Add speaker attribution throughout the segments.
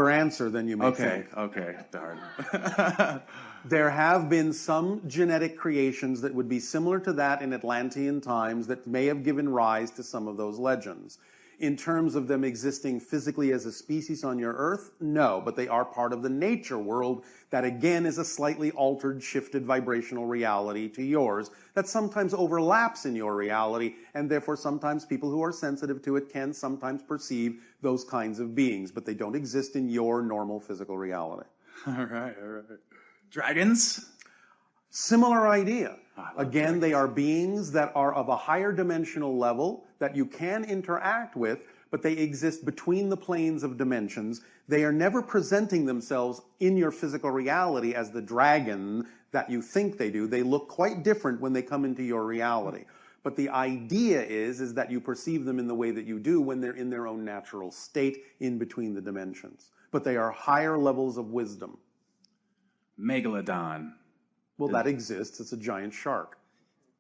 Speaker 1: answer than you may think.
Speaker 2: Okay, darn.
Speaker 1: There have been some genetic creations that would be similar to that in Atlantean times that may have given rise to some of those legends. In terms of them existing physically as a species on your Earth, no, but they are part of the nature world that again is a slightly altered, shifted vibrational reality to yours that sometimes overlaps in your reality, and therefore sometimes people who are sensitive to it can sometimes perceive those kinds of beings, but they don't exist in your normal physical reality.
Speaker 2: All right. Dragons?
Speaker 1: Similar idea.
Speaker 2: dragons.
Speaker 1: Again, they are beings that are of a higher dimensional level that you can interact with, but they exist between the planes of dimensions. They are never presenting themselves in your physical reality as the dragon that you think they do. They look quite different when they come into your reality. But the idea is that you perceive them in the way that you do when they're in their own natural state in between the dimensions. But they are higher levels of wisdom.
Speaker 2: Megalodon.
Speaker 1: Well, that exists. It's a giant shark.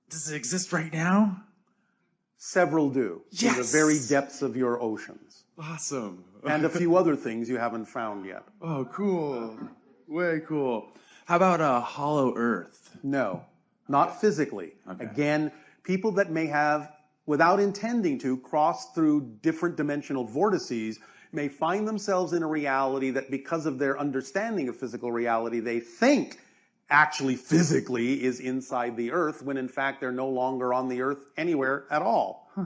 Speaker 2: Does it exist right now?
Speaker 1: Several do.
Speaker 2: Yes!
Speaker 1: In the very depths of your oceans.
Speaker 2: Awesome.
Speaker 1: And a few other things you haven't found yet.
Speaker 2: Oh, cool. Way cool. How about a hollow earth?
Speaker 1: No, not physically.
Speaker 2: Okay.
Speaker 1: Again, people that may have, without intending to, crossed through different dimensional vortices may find themselves in a reality that because of their understanding of physical reality, they think actually physically is inside the Earth, when in fact they're no longer on the Earth anywhere at all.
Speaker 2: Huh.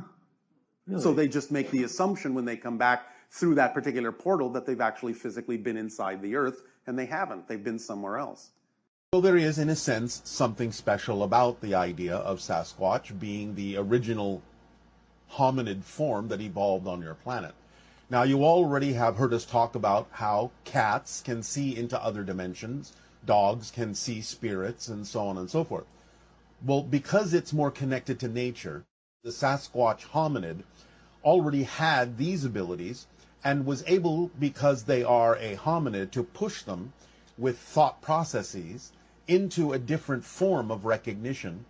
Speaker 2: Really?
Speaker 1: So they just make the assumption when they come back through that particular portal that they've actually physically been inside the Earth, and they haven't. They've been somewhere else.
Speaker 3: So there is, in a sense, something special about the idea of Sasquatch being the original hominid form that evolved on your planet. Now, you already have heard us talk about how cats can see into other dimensions, dogs can see spirits, and so on and so forth. Well, because it's more connected to nature, the Sasquatch hominid already had these abilities and was able, because they are a hominid, to push them with thought processes into a different form of recognition,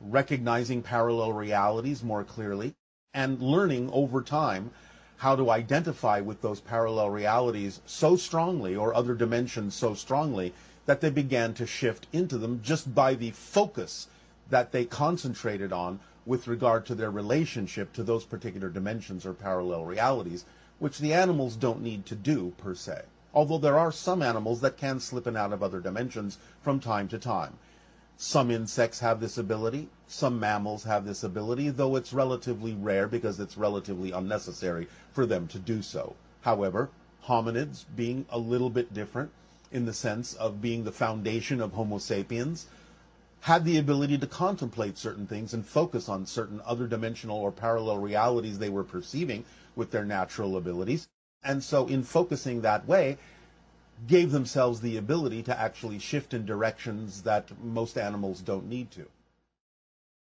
Speaker 3: recognizing parallel realities more clearly, and learning over time how to identify with those parallel realities so strongly, or other dimensions so strongly, that they began to shift into them just by the focus that they concentrated on with regard to their relationship to those particular dimensions or parallel realities, which the animals don't need to do per se. Although there are some animals that can slip in out of other dimensions from time to time. Some insects have this ability, some mammals have this ability, though it's relatively rare because it's relatively unnecessary for them to do so. However, hominids, being a little bit different in the sense of being the foundation of Homo sapiens, had the ability to contemplate certain things and focus on certain other dimensional or parallel realities they were perceiving with their natural abilities. And so in focusing that way, gave themselves the ability to actually shift in directions that most animals don't need to.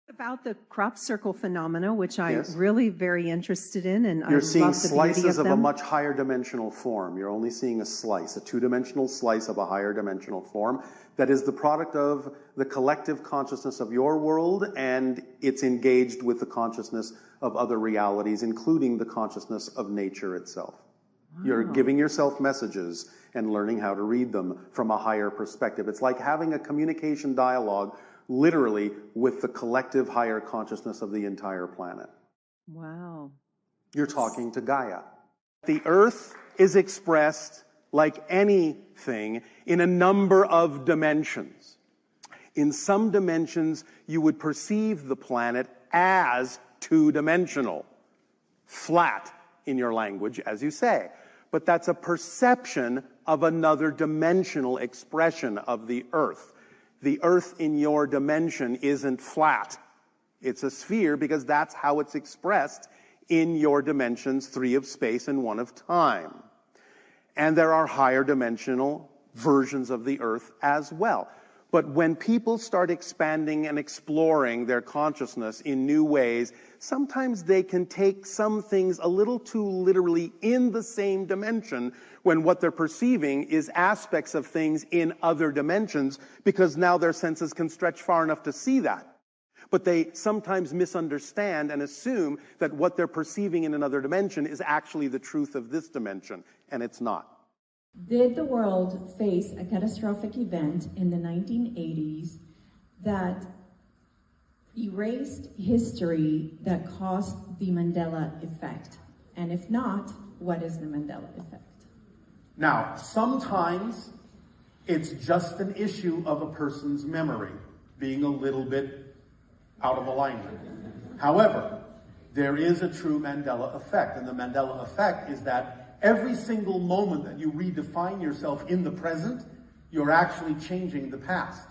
Speaker 4: About the crop circle phenomena, which I'm
Speaker 1: Yes.
Speaker 4: really very interested in, and
Speaker 1: You're
Speaker 4: I
Speaker 1: seeing
Speaker 4: love the beauty
Speaker 1: slices of a
Speaker 4: them.
Speaker 1: much higher dimensional form. You're only seeing a slice, a two-dimensional slice of a higher dimensional form that is the product of the collective consciousness of your world, and it's engaged with the consciousness of other realities, including the consciousness of nature itself. Wow. You're giving yourself messages and learning how to read them from a higher perspective. It's like having a communication dialogue literally with the collective higher consciousness of the entire planet.
Speaker 4: Wow.
Speaker 1: You're talking to Gaia. The Earth is expressed like anything in a number of dimensions. In some dimensions, you would perceive the planet as two-dimensional, flat in your language, as you say. But that's a perception of another dimensional expression of the Earth. The Earth in your dimension isn't flat. It's a sphere because that's how it's expressed in your dimensions, 3 of space and 1 of time. And there are higher dimensional versions of the Earth as well. But when people start expanding and exploring their consciousness in new ways, sometimes they can take some things a little too literally in the same dimension when what they're perceiving is aspects of things in other dimensions, because now their senses can stretch far enough to see that. But they sometimes misunderstand and assume that what they're perceiving in another dimension is actually the truth of this dimension, and it's not.
Speaker 5: Did the world face a catastrophic event in the 1980s that erased history that caused the Mandela Effect? And if not, what is the Mandela Effect?
Speaker 3: Now, sometimes it's just an issue of a person's memory being a little bit out of alignment. However, there is a true Mandela Effect, and the Mandela Effect is that every single moment that you redefine yourself in the present, you're actually changing the past.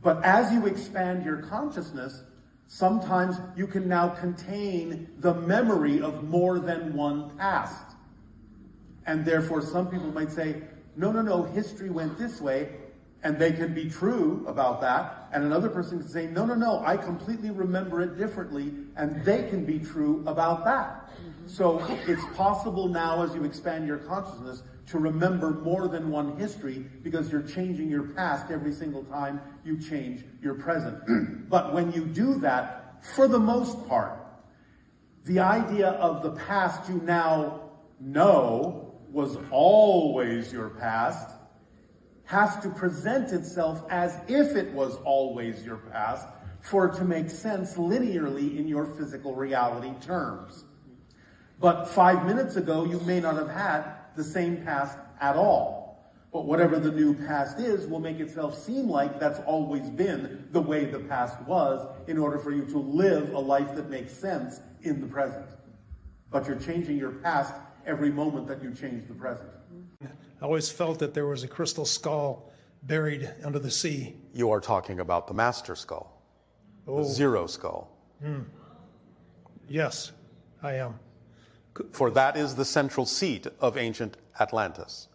Speaker 3: But as you expand your consciousness, sometimes you can now contain the memory of more than one past. And therefore, some people might say, no, history went this way, and they can be true about that. And another person can say, no, I completely remember it differently, and they can be true about that. So it's possible now, as you expand your consciousness, to remember more than one history, because you're changing your past every single time you change your present. But when you do that, for the most part, the idea of the past you now know was always your past has to present itself as if it was always your past for it to make sense linearly in your physical reality terms. But 5 minutes ago, you may not have had the same past at all. But whatever the new past is will make itself seem like that's always been the way the past was in order for you to live a life that makes sense in the present. But you're changing your past every moment that you change the present.
Speaker 6: I always felt that there was a crystal skull buried under the sea.
Speaker 3: You are talking about the master skull, the zero skull.
Speaker 6: Yes, I am.
Speaker 3: For that is the central seat of ancient Atlantis,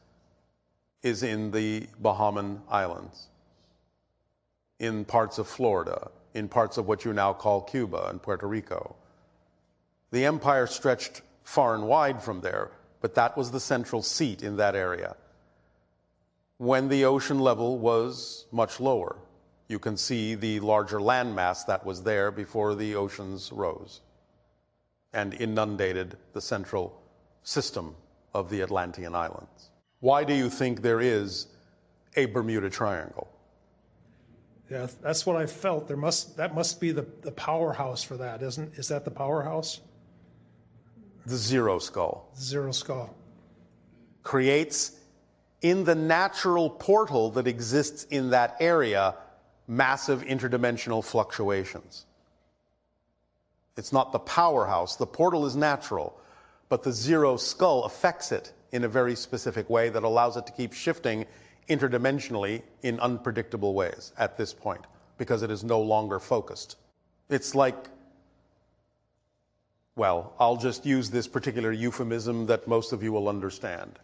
Speaker 3: is in the Bahamian Islands, in parts of Florida, in parts of what you now call Cuba and Puerto Rico. The empire stretched far and wide from there, but that was the central seat in that area. When the ocean level was much lower, you can see the larger landmass that was there before the oceans rose and inundated the central system of the Atlantean Islands. Why do you think there is a Bermuda Triangle?
Speaker 6: Yeah, that's what I felt. That must be the powerhouse for that, isn't? Is that the powerhouse?
Speaker 3: The zero skull.
Speaker 6: Zero skull.
Speaker 3: Creates in the natural portal that exists in that area massive interdimensional fluctuations. It's not the powerhouse. The portal is natural, but the zero skull affects it in a very specific way that allows it to keep shifting interdimensionally in unpredictable ways at this point, because it is no longer focused. It's like, well, I'll just use this particular euphemism that most of you will understand.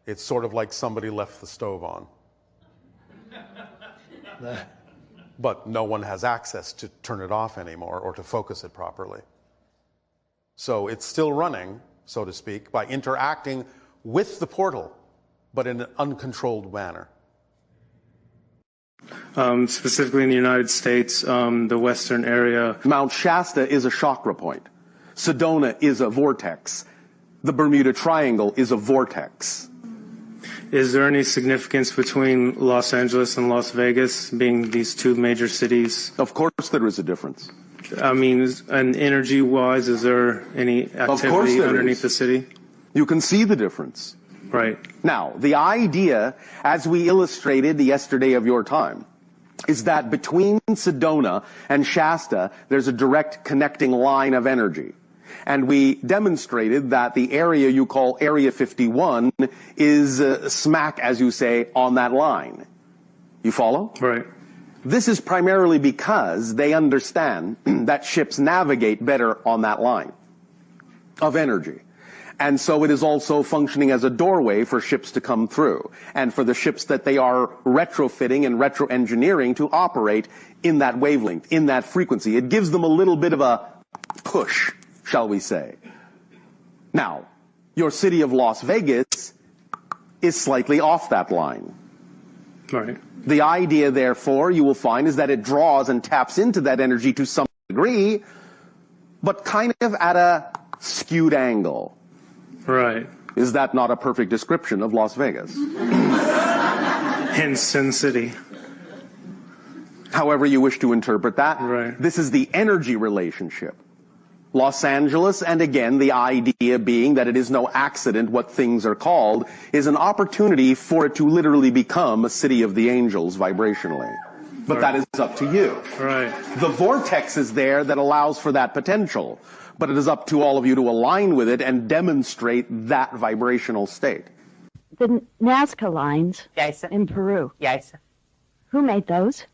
Speaker 3: It's sort of like somebody left the stove on. But no one has access to turn it off anymore or to focus it properly. So it's still running, so to speak, by interacting with the portal, but in an uncontrolled manner.
Speaker 7: Specifically in the United States, the western area.
Speaker 1: Mount Shasta is a chakra point. Sedona is a vortex. The Bermuda Triangle is a vortex.
Speaker 7: Is there any significance between Los Angeles and Las Vegas being these two major cities?
Speaker 1: Of course there is a difference.
Speaker 7: I mean, and energy-wise, is there any activity underneath the city?
Speaker 1: You can see the difference.
Speaker 7: Right.
Speaker 1: Now, the idea, as we illustrated yesterday of your time, is that between Sedona and Shasta, there's a direct connecting line of energy. And we demonstrated that the area you call Area 51 is smack, as you say, on that line. You follow?
Speaker 7: Right.
Speaker 1: This is primarily because they understand that ships navigate better on that line of energy. And so it is also functioning as a doorway for ships to come through, and for the ships that they are retrofitting and retro-engineering to operate in that wavelength, in that frequency. It gives them a little bit of a push, shall we say. Now, your city of Las Vegas is slightly off that line.
Speaker 7: Right.
Speaker 1: The idea, therefore, you will find, is that it draws and taps into that energy to some degree, but kind of at a skewed angle.
Speaker 7: Right.
Speaker 1: Is that not a perfect description of Las Vegas?
Speaker 7: Hence Sin City.
Speaker 1: However you wish to interpret that.
Speaker 7: Right.
Speaker 1: This is the energy relationship. Los Angeles, and again, the idea being that it is no accident what things are called, is an opportunity for it to literally become a city of the angels vibrationally. But that is up to you.
Speaker 7: Right.
Speaker 1: The vortex is there that allows for that potential, but it is up to all of you to align with it and demonstrate that vibrational state.
Speaker 8: The Nazca lines in Peru.
Speaker 9: Yes.
Speaker 8: Who made those?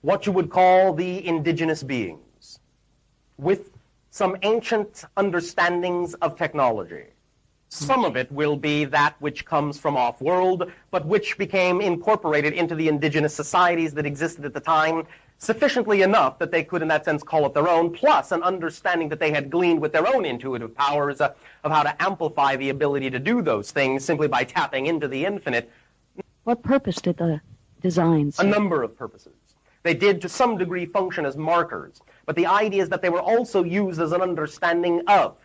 Speaker 9: What you would call the indigenous beings, with some ancient understandings of technology. Some of it will be that which comes from off-world, but which became incorporated into the indigenous societies that existed at the time, sufficiently enough that they could, in that sense, call it their own, plus an understanding that they had gleaned with their own intuitive powers of how to amplify the ability to do those things simply by tapping into the infinite.
Speaker 8: What purpose did the designs serve?
Speaker 9: A number of purposes. They did, to some degree, function as markers, but the idea is that they were also used as an understanding of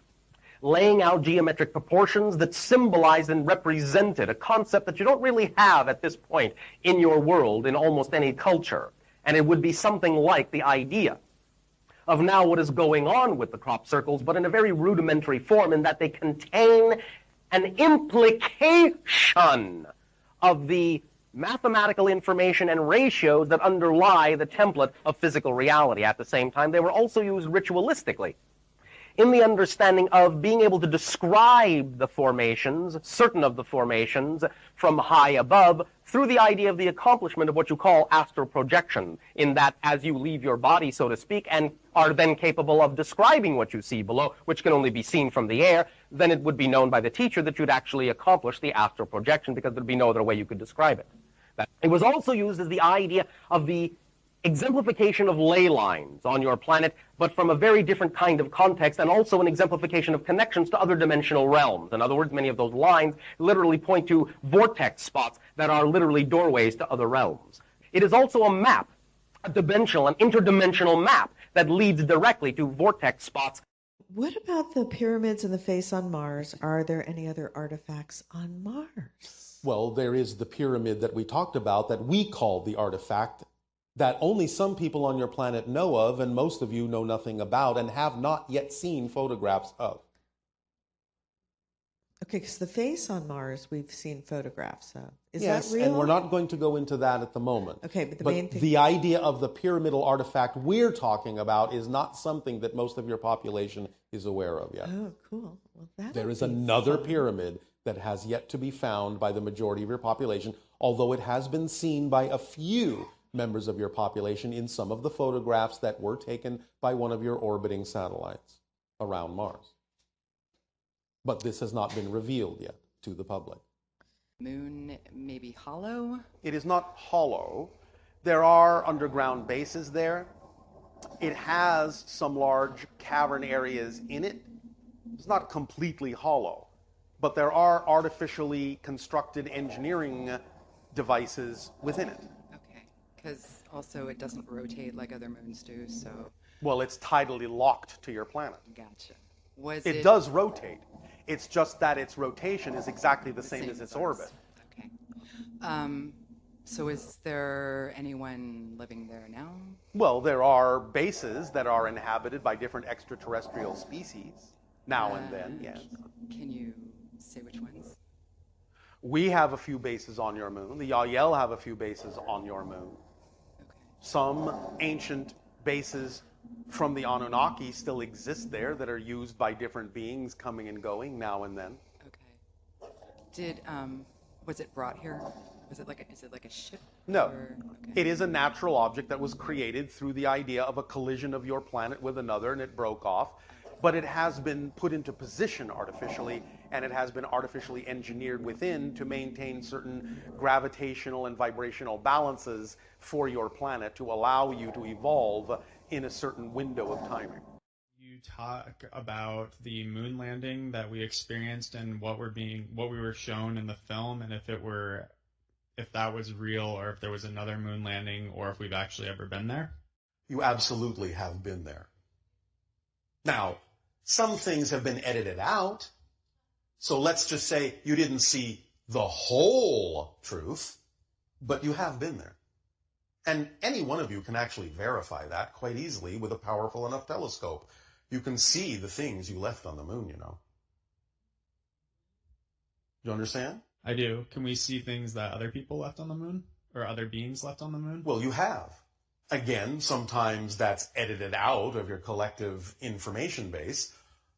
Speaker 9: laying out geometric proportions that symbolized and represented a concept that you don't really have at this point in your world, in almost any culture. And it would be something like the idea of now what is going on with the crop circles, but in a very rudimentary form, in that they contain an implication of the mathematical information and ratios that underlie the template of physical reality. At the same time, they were also used ritualistically, in the understanding of being able to describe the formations, certain of the formations, from high above, through the idea of the accomplishment of what you call astral projection, in that as you leave your body, so to speak, and are then capable of describing what you see below, which can only be seen from the air, then it would be known by the teacher that you'd actually accomplished the astral projection, because there'd be no other way you could describe it. It was also used as the idea of the exemplification of ley lines on your planet, but from a very different kind of context, and also an exemplification of connections to other dimensional realms. In other words, many of those lines literally point to vortex spots that are literally doorways to other realms. It is also a map, a dimensional, an interdimensional map that leads directly to vortex spots.
Speaker 10: What about the pyramids and the face on Mars? Are there any other artifacts on Mars?
Speaker 3: Well, there is the pyramid that we talked about that we call the artifact, that only some people on your planet know of, and most of you know nothing about and have not yet seen photographs of.
Speaker 10: Okay, because the face on Mars we've seen photographs of. Is
Speaker 3: yes,
Speaker 10: that real?
Speaker 3: And we're not going to go into that at the moment.
Speaker 10: Okay, but the main thing...
Speaker 3: the idea of the pyramidal artifact we're talking about is not something that most of your population is aware of yet.
Speaker 10: Oh, cool. Well,
Speaker 3: there is another pyramid that has yet to be found by the majority of your population, although it has been seen by a few members of your population in some of the photographs that were taken by one of your orbiting satellites around Mars. But this has not been revealed yet to the public.
Speaker 11: Moon may be hollow?
Speaker 1: It is not hollow. There are underground bases there. It has some large cavern areas in it. It's not completely hollow, but there are artificially constructed engineering devices within it.
Speaker 11: Okay, because also it doesn't rotate like other moons do, so...
Speaker 1: Well, it's tidally locked to your planet.
Speaker 11: Gotcha.
Speaker 1: It does rotate. It's just that its rotation is exactly the same as its orbit.
Speaker 11: Okay. So is there anyone living there now?
Speaker 1: Well, there are bases that are inhabited by different extraterrestrial species, now and then, yes.
Speaker 11: Can you say which ones?
Speaker 1: We have a few bases on your moon. The Yael have a few bases on your moon.
Speaker 11: Okay.
Speaker 1: Some ancient bases from the Anunnaki still exist there that are used by different beings coming and going now and then.
Speaker 11: Okay. Was it brought here? Is it like a ship?
Speaker 1: No.
Speaker 11: Okay.
Speaker 1: It is a natural object that was created through the idea of a collision of your planet with another, and it broke off. But it has been put into position artificially, and it has been artificially engineered within to maintain certain gravitational and vibrational balances for your planet to allow you to evolve in a certain window of timing.
Speaker 12: You talk about the moon landing that we experienced and what we were shown in the film, and if that was real, or if there was another moon landing, or if we've actually ever been there?
Speaker 3: You absolutely have been there. Now, some things have been edited out. So let's just say you didn't see the whole truth, but you have been there. And any one of you can actually verify that quite easily with a powerful enough telescope. You can see the things you left on the moon, you know. You understand?
Speaker 12: I do. Can we see things that other people left on the moon? Or other beings left on the moon?
Speaker 3: Well, you have. Again, sometimes that's edited out of your collective information base,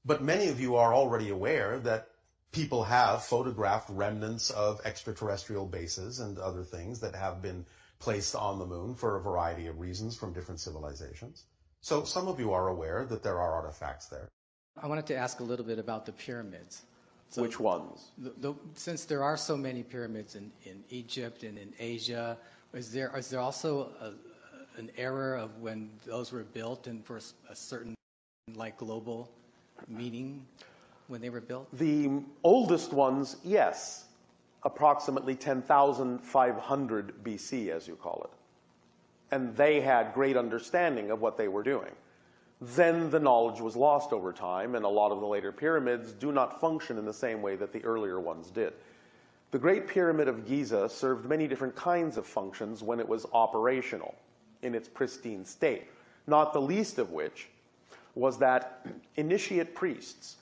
Speaker 3: but many of you are already aware that people have photographed remnants of extraterrestrial bases and other things that have been placed on the moon for a variety of reasons from different civilizations. So some of you are aware that there are artifacts there.
Speaker 13: I wanted to ask a little bit about the pyramids. So
Speaker 3: which ones?
Speaker 13: Since there are so many pyramids in Egypt and in Asia, is there also an era of when those were built and for a certain like global meaning when they were built?
Speaker 1: The oldest ones, yes, approximately 10,500 BC, as you call it. And they had great understanding of what they were doing. Then the knowledge was lost over time, and a lot of the later pyramids do not function in the same way that the earlier ones did. The Great Pyramid of Giza served many different kinds of functions when it was operational in its pristine state, not the least of which was that initiate priests,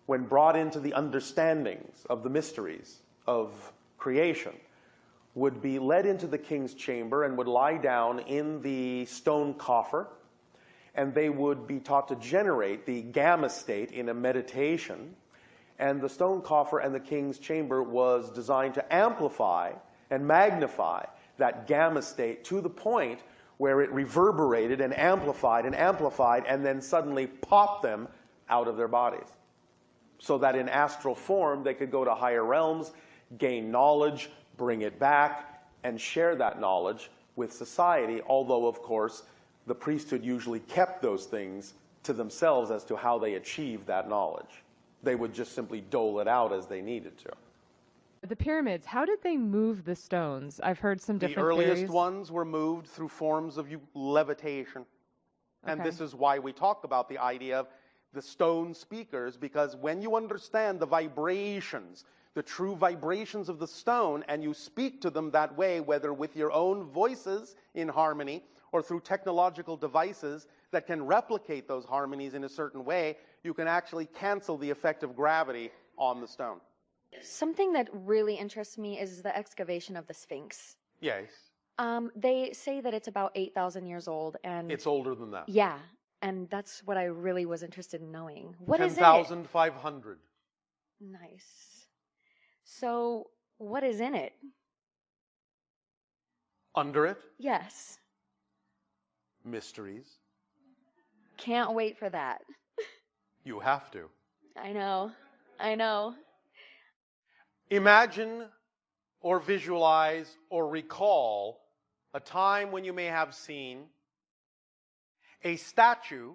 Speaker 1: when brought into the understandings of the mysteries of creation, would be led into the king's chamber and would lie down in the stone coffer, and they would be taught to generate the gamma state in a meditation. And the stone coffer and the king's chamber was designed to amplify and magnify that gamma state to the point where it reverberated and amplified and then suddenly popped them out of their bodies. So that in astral form they could go to higher realms, gain knowledge, bring it back, and share that knowledge with society, although of course the priesthood usually kept those things to themselves as to how they achieved that knowledge. They would just simply dole it out as they needed to.
Speaker 14: The pyramids, how did they move the stones? I've heard some different
Speaker 1: The earliest
Speaker 14: theories.
Speaker 1: ones were moved through forms of levitation. And this is why we talk about the idea of the stone speakers, because when you understand the vibrations, the true vibrations of the stone, and you speak to them that way, whether with your own voices in harmony or through technological devices that can replicate those harmonies in a certain way, you can actually cancel the effect of gravity on the stone.
Speaker 15: Something that really interests me is the excavation of the Sphinx.
Speaker 1: Yes.
Speaker 15: They say that it's about 8,000 years old, and
Speaker 1: It's older than that.
Speaker 15: yeah, and that's what I really was interested in knowing. What is it?
Speaker 1: 10,500.
Speaker 15: Nice. So, what is in it?
Speaker 1: Under it,
Speaker 15: Yes.
Speaker 1: mysteries.
Speaker 15: Can't wait for that.
Speaker 1: You have to.
Speaker 15: I know. I know.
Speaker 1: Imagine or visualize or recall a time when you may have seen a statue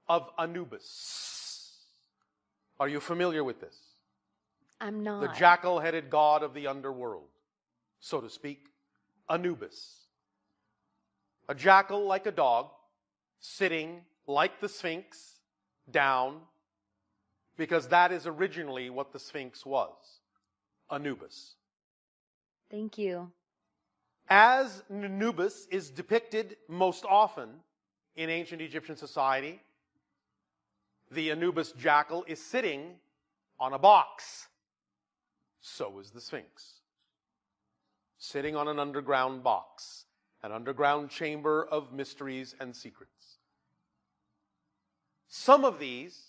Speaker 1: of Anubis. Are you familiar with this?
Speaker 15: I'm not.
Speaker 1: The jackal-headed god of the underworld, so to speak, Anubis. A jackal like a dog, sitting like the Sphinx, down, because that is originally what the Sphinx was, Anubis.
Speaker 15: Thank you.
Speaker 1: As Anubis is depicted most often in ancient Egyptian society, the Anubis jackal is sitting on a box. So is the Sphinx. Sitting on an underground box, an underground chamber of mysteries and secrets. Some of these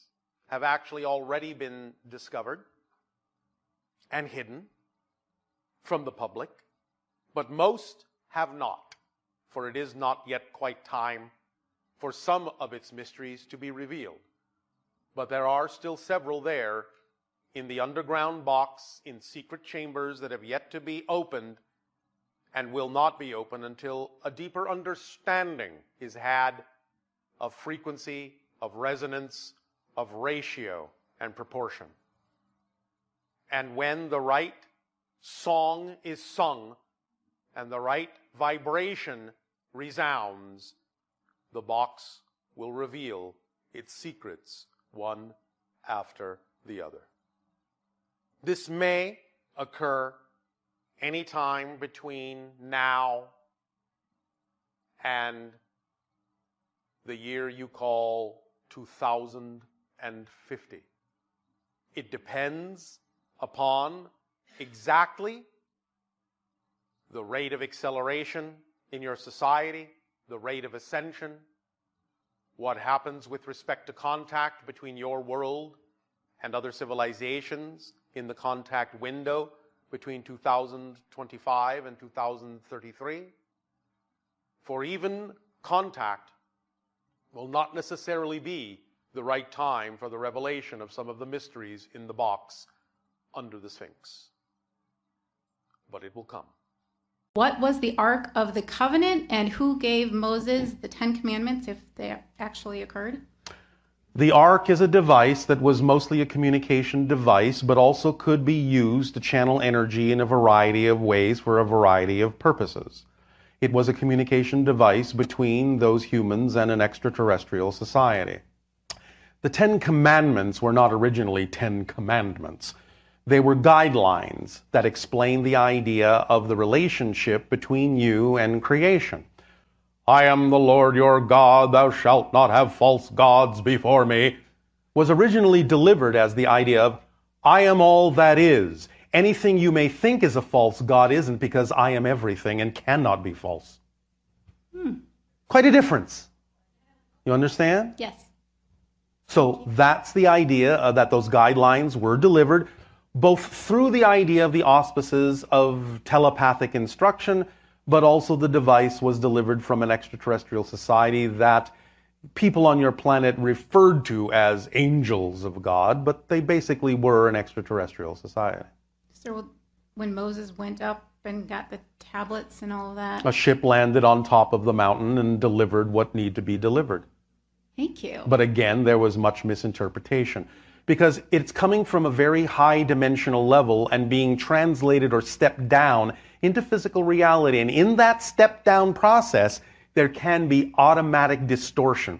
Speaker 1: have actually already been discovered and hidden from the public, but most have not, for it is not yet quite time for some of its mysteries to be revealed. But there are still several there in the underground box, in secret chambers that have yet to be opened and will not be opened until a deeper understanding is had of frequency, of resonance, of ratio and proportion. And when the right song is sung and the right vibration resounds, the box will reveal its secrets one after the other.
Speaker 16: This may occur anytime between now and the year you call 2050. It depends upon exactly the rate of acceleration in your society, the rate of ascension, what happens with respect to contact between your world and other civilizations in the contact window between 2025 and 2033. For even contact will not necessarily be the right time for the revelation of some of the mysteries in the box under the Sphinx. But it will come.
Speaker 17: What was the Ark of the Covenant, and who gave Moses the 10 Commandments, if they actually occurred?
Speaker 1: The Ark is a device that was mostly a communication device, but also could be used to channel energy in a variety of ways for a variety of purposes. It was a communication device between those humans and an extraterrestrial society. The 10 Commandments were not originally 10 commandments. They were guidelines that explained the idea of the relationship between you and creation. I am the Lord your God, thou shalt not have false gods before me, was originally delivered as the idea of, I am all that is. Anything you may think is a false god isn't, because I am everything and cannot be false. Quite a difference. You understand?
Speaker 17: Yes.
Speaker 1: So that's the idea that those guidelines were delivered, both through the idea of the auspices of telepathic instruction, but also the device was delivered from an extraterrestrial society that people on your planet referred to as angels of God, but they basically were an extraterrestrial society.
Speaker 17: So when Moses went up and got the tablets and all of that?
Speaker 1: A ship landed on top of the mountain and delivered what needed to be delivered.
Speaker 17: Thank you.
Speaker 1: But again, there was much misinterpretation, because it's coming from a very high dimensional level and being translated or stepped down into physical reality. And in that step down process, there can be automatic distortion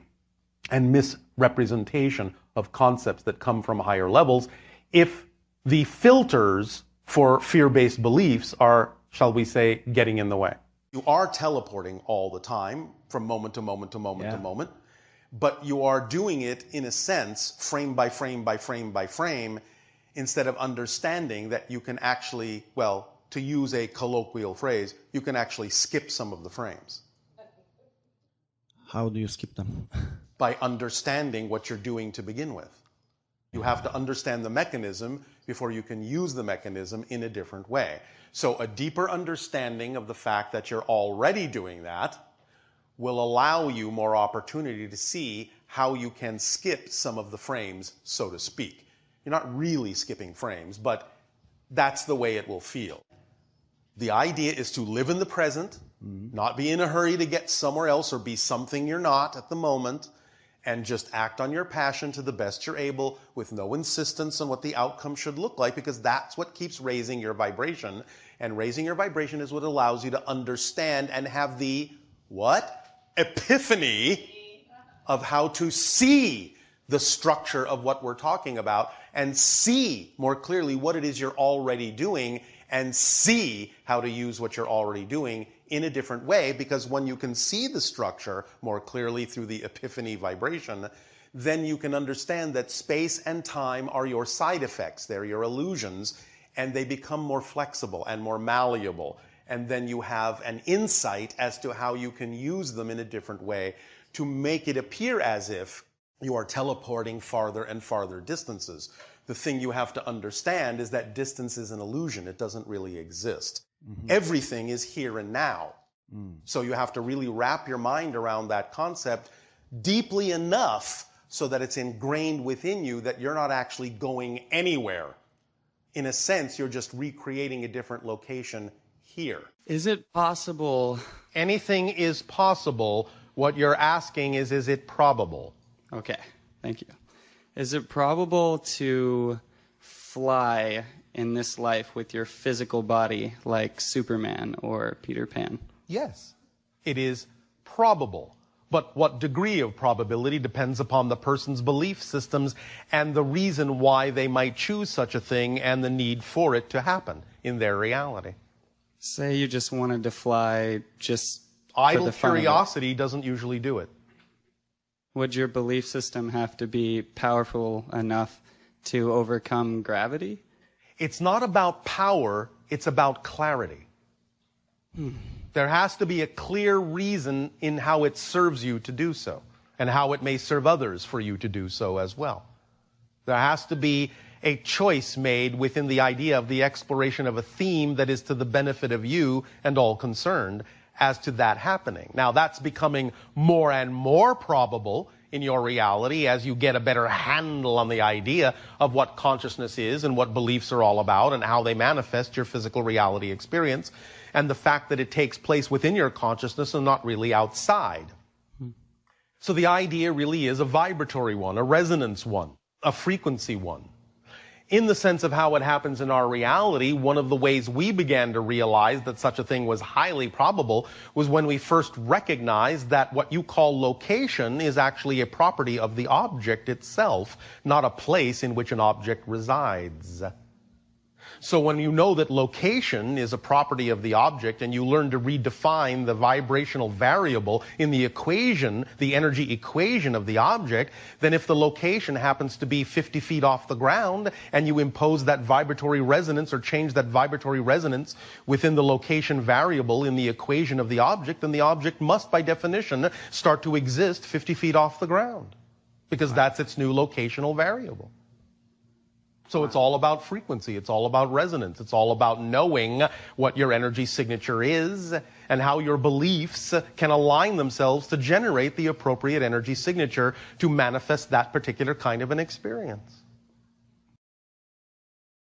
Speaker 1: and misrepresentation of concepts that come from higher levels if the filters for fear-based beliefs are, shall we say, getting in the way. You are teleporting all the time, from moment to moment to moment to moment, but you are doing it, in a sense, frame by frame by frame by frame, instead of understanding that you can actually, well, to use a colloquial phrase, you can actually skip some of the frames.
Speaker 18: How do you skip them?
Speaker 1: By understanding what you're doing to begin with. You have to understand the mechanism before you can use the mechanism in a different way. So a deeper understanding of the fact that you're already doing that will allow you more opportunity to see how you can skip some of the frames, so to speak. You're not really skipping frames, but that's the way it will feel. The idea is to live in the present, not be in a hurry to get somewhere else or be something you're not at the moment, and just act on your passion to the best you're able with no insistence on what the outcome should look like, because that's what keeps raising your vibration. And raising your vibration is what allows you to understand and have the, what? Epiphany of how to see the structure of what we're talking about and see more clearly what it is you're already doing and see how to use what you're already doing in a different way, because when you can see the structure more clearly through the epiphany vibration, then you can understand that space and time are your side effects, they're your illusions, and they become more flexible and more malleable. And then you have an insight as to how you can use them in a different way to make it appear as if you are teleporting farther and farther distances. The thing you have to understand is that distance is an illusion. It doesn't really exist. Everything is here and now. So you have to really wrap your mind around that concept deeply enough so that it's ingrained within you that you're not actually going anywhere. In a sense, you're just recreating a different location here.
Speaker 19: Is it possible?
Speaker 1: Anything is possible. What you're asking is it probable?
Speaker 19: Okay, thank you. Is it probable to fly in this life with your physical body like Superman or Peter Pan?
Speaker 1: Yes, it is probable.
Speaker 16: But what degree of probability depends upon the person's belief systems and the reason why they might choose such a thing and the need for it to happen in their reality.
Speaker 19: Say you just wanted to fly just
Speaker 16: Idle
Speaker 19: for the fun of it.
Speaker 16: curiosity doesn't usually do it.
Speaker 19: Would your belief system have to be powerful enough to overcome gravity?
Speaker 16: It's not about power, it's about clarity. There has to be a clear reason in how it serves you to do so, and how it may serve others for you to do so as well. There has to be a choice made within the idea of the exploration of a theme that is to the benefit of you and all concerned as to that happening. Now, that's becoming more and more probable in your reality as you get a better handle on the idea of what consciousness is and what beliefs are all about and how they manifest your physical reality experience, and the fact that it takes place within your consciousness and not really outside. So the idea really is a vibratory one, a resonance one, a frequency one. In the sense of how it happens in our reality, one of the ways we began to realize that such a thing was highly probable was when we first recognized that what you call location is actually a property of the object itself, not a place in which an object resides. So when you know that location is a property of the object and you learn to redefine the vibrational variable in the equation, the energy equation of the object, then if the location happens to be 50 feet off the ground and you impose that vibratory resonance or change that vibratory resonance within the location variable in the equation of the object, then the object must by definition start to exist 50 feet off the ground because that's its new locational variable. So it's all about frequency, it's all about resonance, it's all about knowing what your energy signature is and how your beliefs can align themselves to generate the appropriate energy signature to manifest that particular kind of an experience.